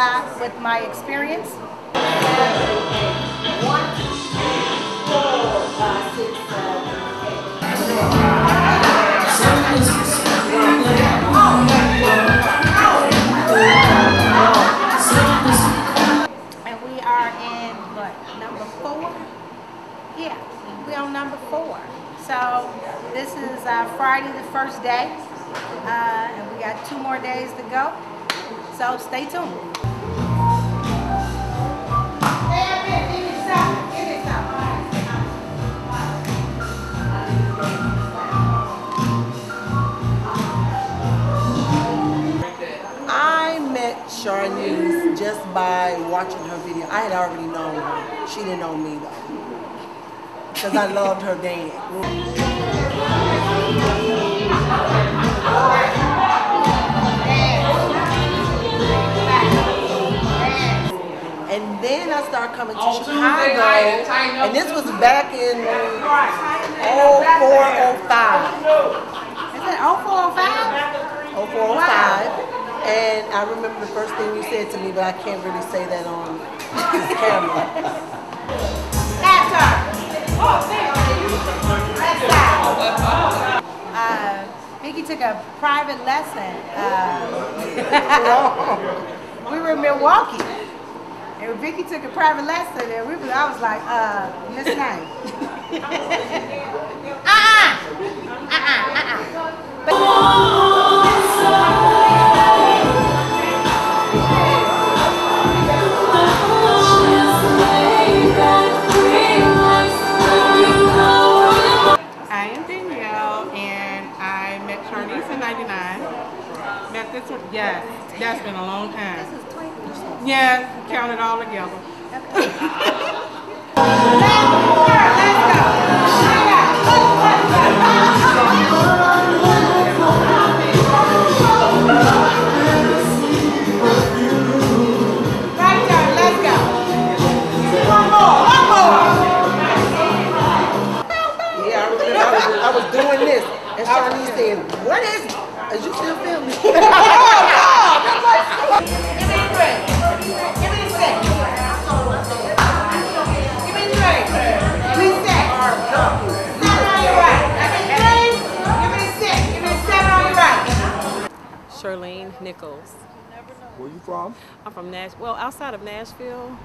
fly with my experience. 1, 2, 3, 4, 5, 6, 7, 8. And we are in what, number 4? Yeah, we're on number 4. So this is Friday, the first day, and we got 2 more days to go. So stay tuned. I met Charnice just by watching her video. I had already known her. She didn't know me though, because I loved her dance. And then I started coming to Chicago, and this was back in 0405. Is it 0405? 0405. And I remember the first thing you said to me, but I can't really say that on this camera. Vicki took a private lesson. We were in Milwaukee, and Vicki took a private lesson, and I was like, Miss Name. I am Danielle, and I met Charnice in '99. Met this one, yes, that's been a long time. Yes, count it all together. I was doing this, and Charnice said, "What is it? Is you still filming?" Give me 3. Give me 6. Give me 3. Give me 6. 7 on your right. Give me 3. Give me 6. Give me 7 on your right. Sherlene Nichols. Where you from? I'm from Nashville. Well, outside of Nashville,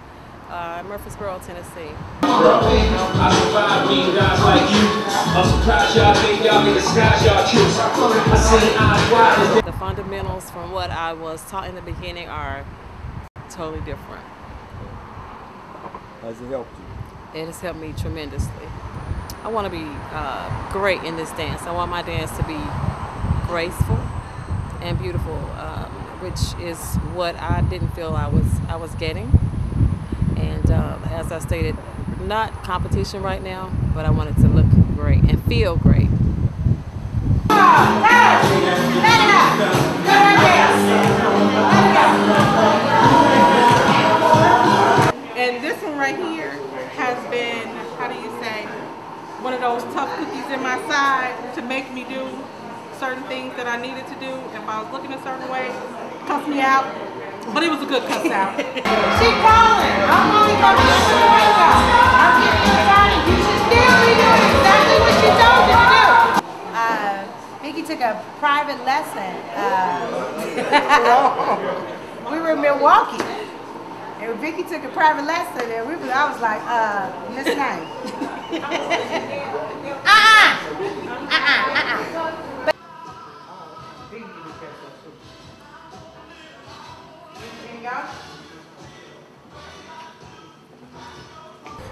Murfreesboro, Tennessee. I survived being guys like you. I'm surprised y'all think y'all get the skies y'all choose. I see eyes wide. The fundamentals from what I was taught in the beginning are totally different. How's it helped you? It has helped me tremendously. I want to be great in this dance. I want my dance to be graceful and beautiful, which is what I didn't feel I was getting. And as I stated, not competition right now, but I want it to look great and feel great. And this one right here has been, how do you say, one of those tough cookies in my side to make me do certain things that I needed to do. If I was looking a certain way, cuss me out. But it was a good cuss out. She calling. I'm only going to do it right now. I'm giving you a warning. You should still be doing exactly what she told you to do. Vicki took a private lesson. We were in Milwaukee, and Vicki took a private lesson, and I was like, Miss Name.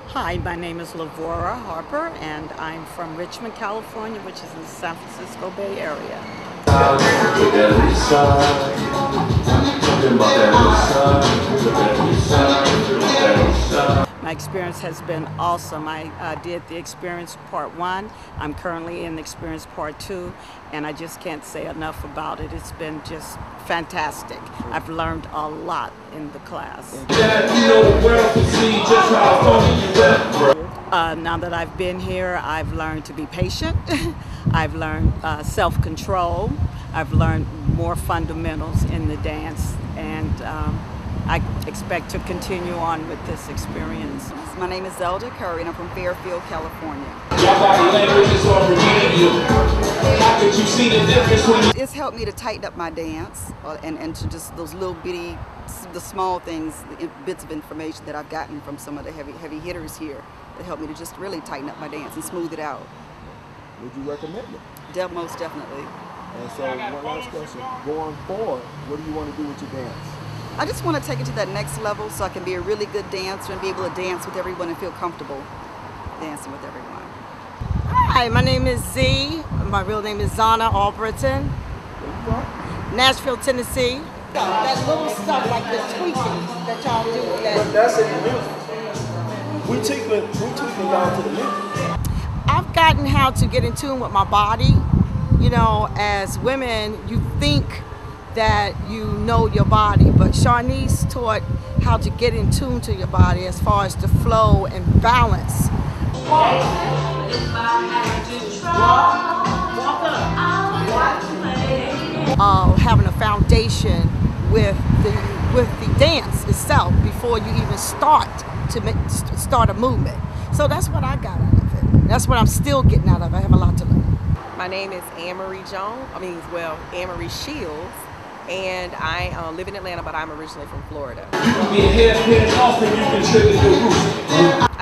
Hi, my name is Lavora Harper, and I'm from Richmond, California, which is in the San Francisco Bay Area. My experience has been awesome. I did the experience part 1. I'm currently in the experience part 2, and I just can't say enough about it. It's been just fantastic. I've learned a lot in the class. Now that I've been here, I've learned to be patient. I've learned self-control. I've learned more fundamentals in the dance, and I expect to continue on with this experience. My name is Zelda Curry, and I'm from Fairfield, California. It's helped me to tighten up my dance and to just those little bitty, the small things, the bits of information that I've gotten from some of the heavy hitters here that helped me to just really tighten up my dance and smooth it out. Would you recommend it? Most definitely. And so one last question, going forward, what do you want to do with your dance? I just want to take it to that next level so I can be a really good dancer and be able to dance with everyone and feel comfortable dancing with everyone. Hi, my name is Z. My real name is Zana Albritton. Nashville, Tennessee. That little stuff like the tweaking that y'all do with that. But that's in the music. We tweaking y'all to the music. I've gotten how to get in tune with my body. You know, as women, you think that you know your body, but Charnice taught how to get in tune to your body as far as the flow and balance. Having a foundation with the dance itself before you even start a movement. So that's what I got out of it. That's what I'm still getting out of it. I have a lot to learn. My name is Anne-Marie Jones. Anne-Marie Shields. And I live in Atlanta, but I'm originally from Florida. I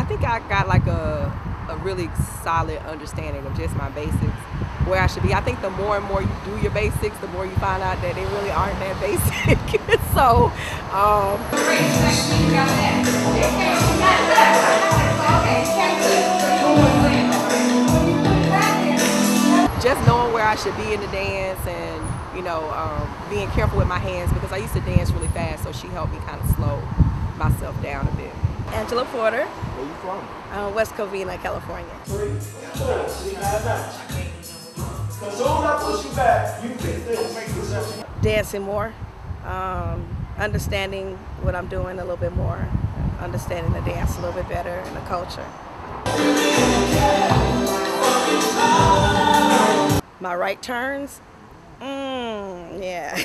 think I got like a really solid understanding of just my basics, where I should be. I think the more and more you do your basics, the more you find out that they really aren't that basic. So, just knowing where I should be in the dance and, you know, being careful with my hands, because I used to dance really fast, so she helped me kind of slow myself down a bit. Angela Porter. Where you from? West Covina, California. 3, 4, 3, 9, 9. As soon as I push you back, you pick this. Dancing more, understanding what I'm doing a little bit more, understanding the dance a little bit better and the culture. My right turns? Yeah.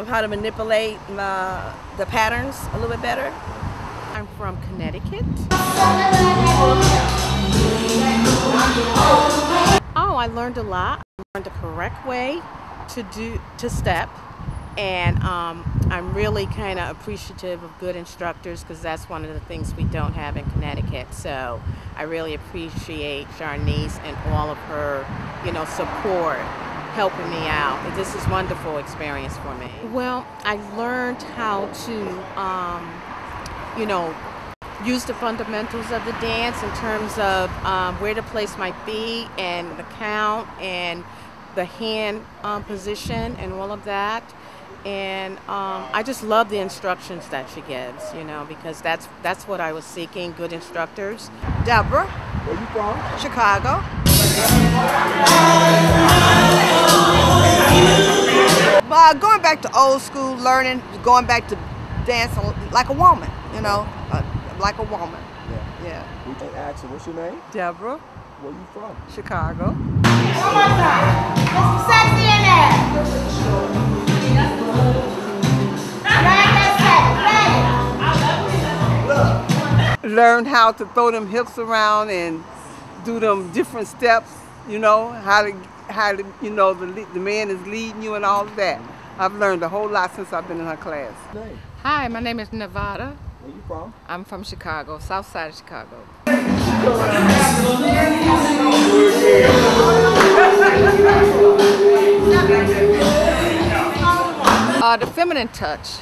How to manipulate the patterns a little bit better. I'm from Connecticut. Oh, I learned a lot. I learned the correct way to step, and I'm really kind of appreciative of good instructors, because that's one of the things we don't have in Connecticut. So I really appreciate Charnice and all of her, you know, support, helping me out. This is a wonderful experience for me. Well, I learned how to, you know, use the fundamentals of the dance in terms of where to place my feet and the count and the hand position and all of that. And I just love the instructions that she gives, you know, because that's what I was seeking, good instructors. Debra. Where you from? Chicago. Going back to old school learning, going back to dancing like a woman, you know, like a woman. Yeah. We can ask you, what's your name? Debra. Where you from? Chicago. One more time. Get some sexy in there. Learn how to throw them hips around and do them different steps, you know, how to you know, the man is leading you and all of that. I've learned a whole lot since I've been in her class. Hi, my name is Nevada. Where you from? I'm from Chicago, south side of Chicago. The feminine touch,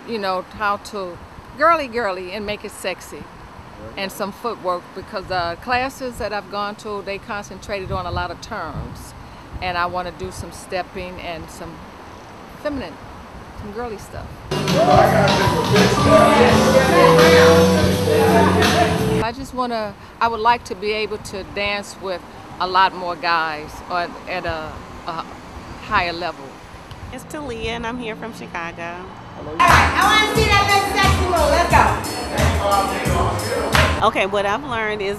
you know, how to girly and make it sexy. And some footwork, because the classes that I've gone to, they concentrated on a lot of terms. And I want to do some stepping and some feminine, some girly stuff. I would like to be able to dance with a lot more guys, or at a higher level. It's Talia, and I'm here from Chicago. All right, I want to see that big sexy move. Let's go. Okay, what I've learned is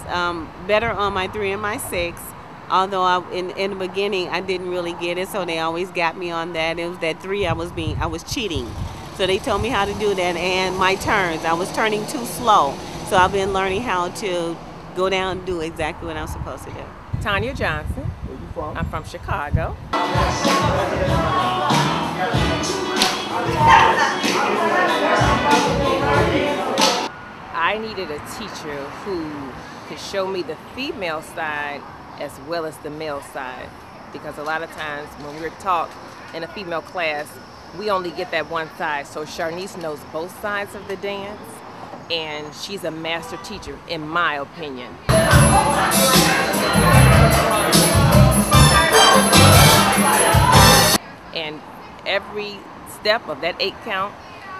better on my 3 and my 6. Although in the beginning I didn't really get it, so they always got me on that. It was that 3 I was cheating. So they told me how to do that, and my turns. I was turning too slow. So I've been learning how to go down and do exactly what I'm supposed to do. Tanya Johnson. Where you from? I'm from Chicago. I needed a teacher who could show me the female side as well as the male side, because a lot of times when we're taught in a female class, we only get that one side. So Charnice knows both sides of the dance, and she's a master teacher, in my opinion. And every step of that 8 count,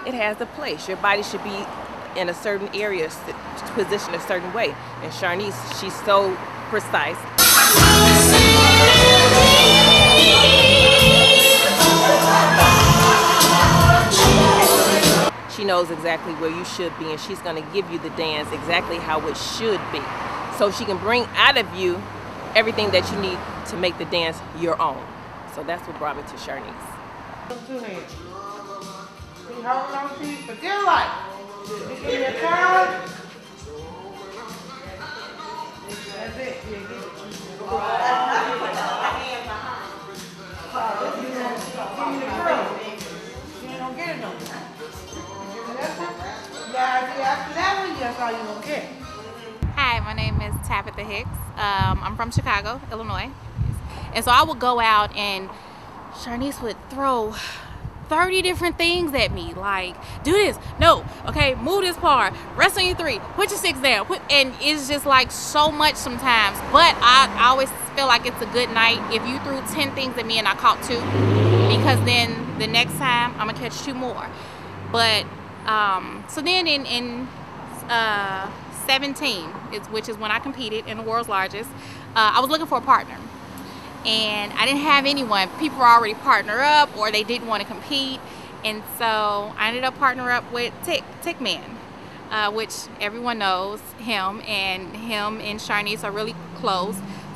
it has a place. Your body should be in a certain area, positioned a certain way. And Charnice, she's so precise. She knows exactly where you should be, and she's going to give you the dance exactly how it should be. So she can bring out of you everything that you need to make the dance your own. So that's what brought me to Charnice. 2 hands. Be holding on to you for dear life. Give me a turn. That's it. Hi, my name is Tabitha Hicks. I'm from Chicago, Illinois. And so I would go out and Charnice would throw 30 different things at me, like, do this, no, okay, move this part, rest on your 3, put your 6 down, and it's just like so much sometimes. But I always feel like it's a good night if you threw 10 things at me and I caught 2, because then the next time I'm gonna catch 2 more. But so then in 17, which is when I competed in the world's largest, I was looking for a partner. And I didn't have anyone. People were already partnered up, or they didn't want to compete. And so I ended up partnering up with Tick Man, which everyone knows him and Charnice are really close.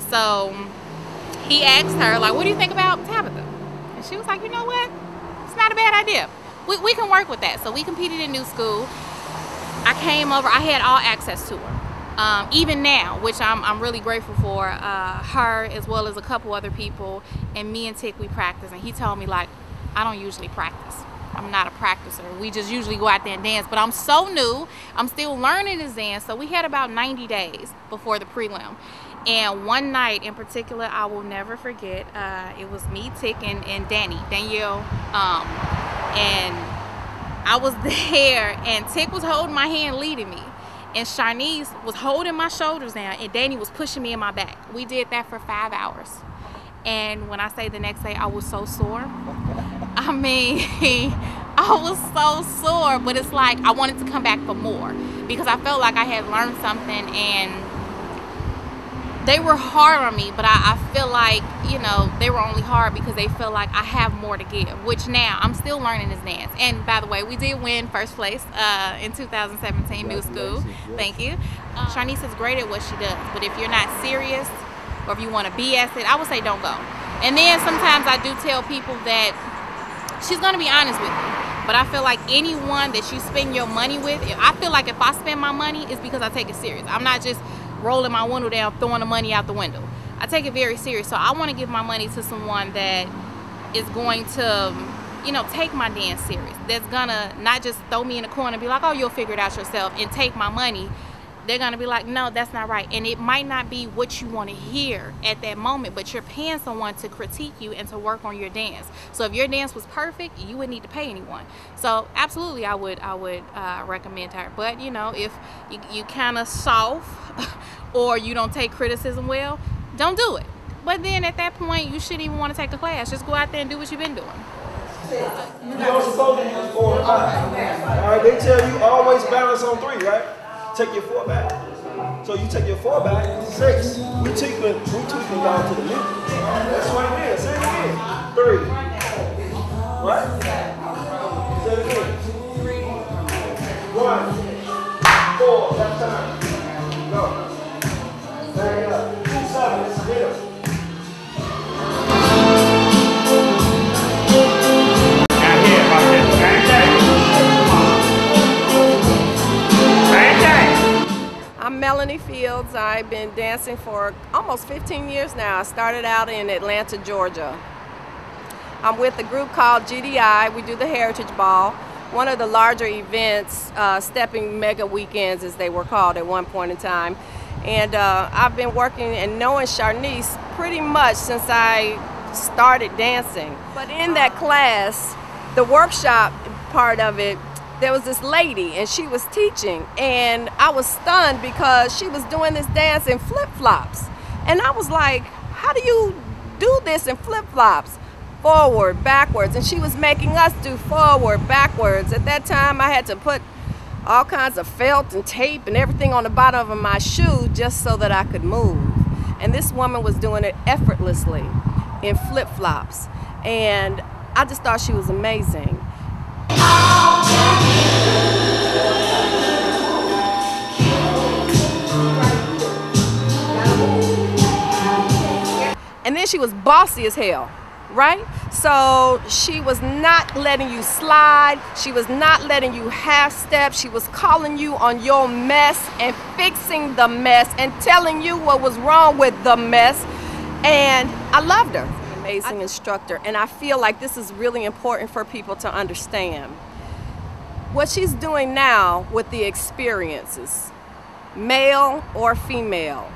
So he asked her, like, what do you think about Tabitha? And she was like, you know what? It's not a bad idea. We can work with that. So we competed in New School. I came over, I had all access to her. Even now, which I'm really grateful for, her as well as a couple other people, and me and Tick, we practice. And he told me, like, I don't usually practice. I'm not a practicer. We just usually go out there and dance. But I'm so new, I'm still learning this dance. So we had about 90 days before the prelim. And one night in particular, I will never forget, it was me, Tick, and Danielle. And I was there, and Tick was holding my hand, leading me. And Charnice was holding my shoulders down, and Danny was pushing me in my back. We did that for 5 hours. And when I say the next day, I was so sore. I mean, I was so sore, but it's like I wanted to come back for more, because I felt like I had learned something. And they were hard on me, but I feel like, you know, they were only hard because they feel like I have more to give, which now I'm still learning this dance. And by the way, we did win first place in 2017 New School. Thank you. Charnice is great at what she does, but if you're not serious, or if you want to BS it, I would say don't go. And then sometimes I do tell people that she's going to be honest with you, but I feel like anyone that you spend your money with, I feel like if I spend my money, it's because I take it serious. I'm not just rolling my window down, throwing the money out the window. I take it very serious. So I want to give my money to someone that is going to, you know, take my dance serious. That's gonna not just throw me in the corner and be like, oh, you'll figure it out yourself, and take my money. They're gonna be like, no, that's not right. And it might not be what you want to hear at that moment, but you're paying someone to critique you and to work on your dance. So if your dance was perfect, you wouldn't need to pay anyone. So absolutely, I would recommend her. But you know, if you kind of soft or you don't take criticism well, don't do it. But then at that point, you shouldn't even want to take the class. Just go out there and do what you've been doing. You don't supposed to use 4 and 5. All right, they tell you always balance on 3, right? Take your 4 back. So you take your 4 back, 6. We tweaking down to the middle. That's right there. Say it again. 3. Right? Say it again. 1, 4. That time. I've been dancing for almost 15 years now. I started out in Atlanta, Georgia. I'm with a group called GDI. We do the Heritage Ball, one of the larger events, stepping mega weekends as they were called at one point in time. And I've been working and knowing Charnice pretty much since I started dancing. But in that class, the workshop part of it, there was this lady and she was teaching, and I was stunned because she was doing this dance in flip-flops. And I was like, how do you do this in flip-flops? Forward, backwards, and she was making us do forward, backwards. At that time, I had to put all kinds of felt and tape and everything on the bottom of my shoe just so that I could move. And this woman was doing it effortlessly in flip-flops. And I just thought she was amazing. And then she was bossy as hell, right? So she was not letting you slide. She was not letting you half step. She was calling you on your mess and fixing the mess and telling you what was wrong with the mess. And I loved her. Amazing instructor. And I feel like this is really important for people to understand. What she's doing now with the experiences, male or female,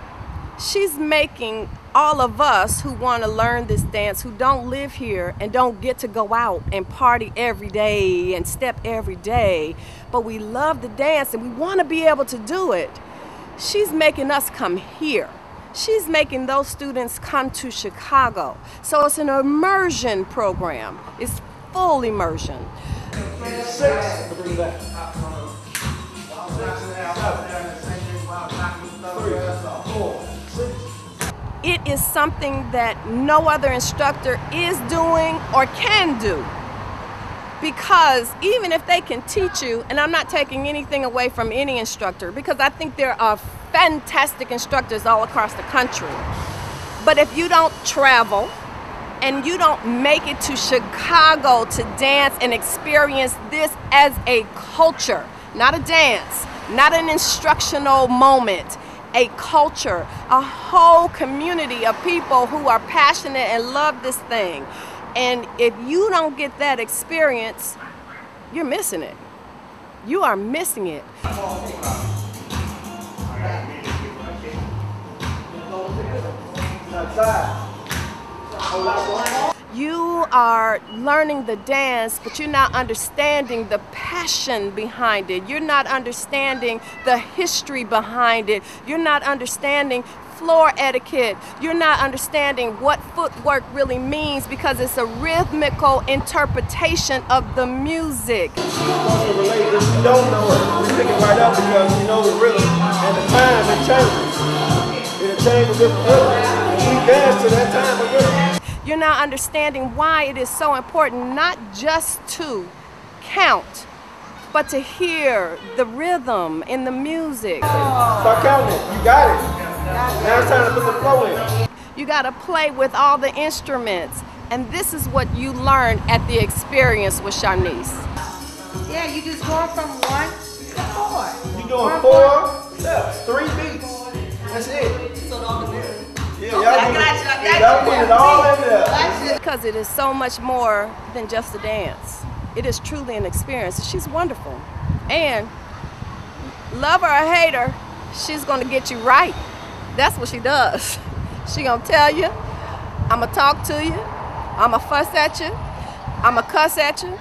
she's making all of us who want to learn this dance, who don't live here and don't get to go out and party every day and step every day, but we love the dance and we want to be able to do it. She's making us come here. She's making those students come to Chicago. So it's an immersion program. It's full immersion. 6, bring it back. 3, 4, 6. It is something that no other instructor is doing or can do. Because even if they can teach you, and I'm not taking anything away from any instructor, because I think there are fantastic instructors all across the country. But if you don't travel and you don't make it to Chicago to dance and experience this as a culture, not a dance, not an instructional moment, a culture, a whole community of people who are passionate and love this thing. And if you don't get that experience, you're missing it. You are missing it. You are learning the dance, but you're not understanding the passion behind it. You're not understanding the history behind it. You're not understanding floor etiquette. You're not understanding what footwork really means, because it's a rhythmical interpretation of the music. You don't know it. You pick it right up because you know the rhythm and the time it changes. It'll change with different rhythm. We dance to that time of rhythm. You're not understanding why it is so important not just to count, but to hear the rhythm in the music. Start counting it. You got it. Now it's time to put the flow in. You got to play with all the instruments. And this is what you learn at the experience with Charnice. Yeah, you just going from 1 to 4. You're doing 4 steps, 3 beats. That's it. Yeah, y'all put it all in there. Because it is so much more than just a dance. It is truly an experience. She's wonderful. And love her or hate her, she's going to get you right. That's what she does. She going to tell you, I'm going to talk to you, I'm going to fuss at you, I'm going to cuss at you,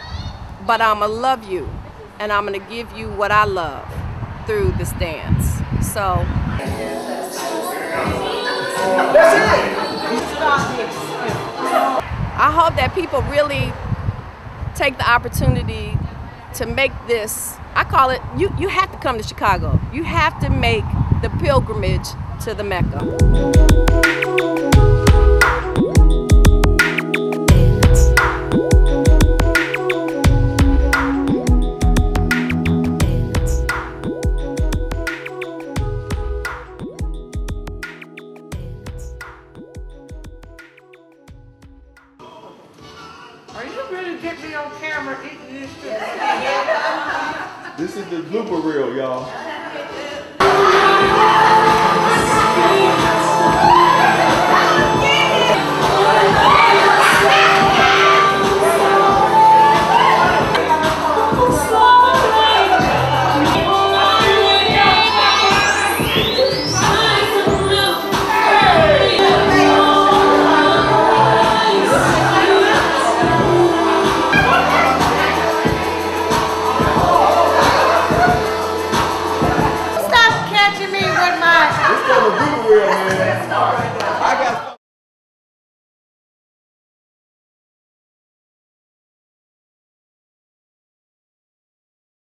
but I'm going to love you. And I'm going to give you what I love through this dance. So. I hope that people really take the opportunity to make this, I call it, you have to come to Chicago. You have to make the pilgrimage to the Mecca. This is the blooper reel, y'all.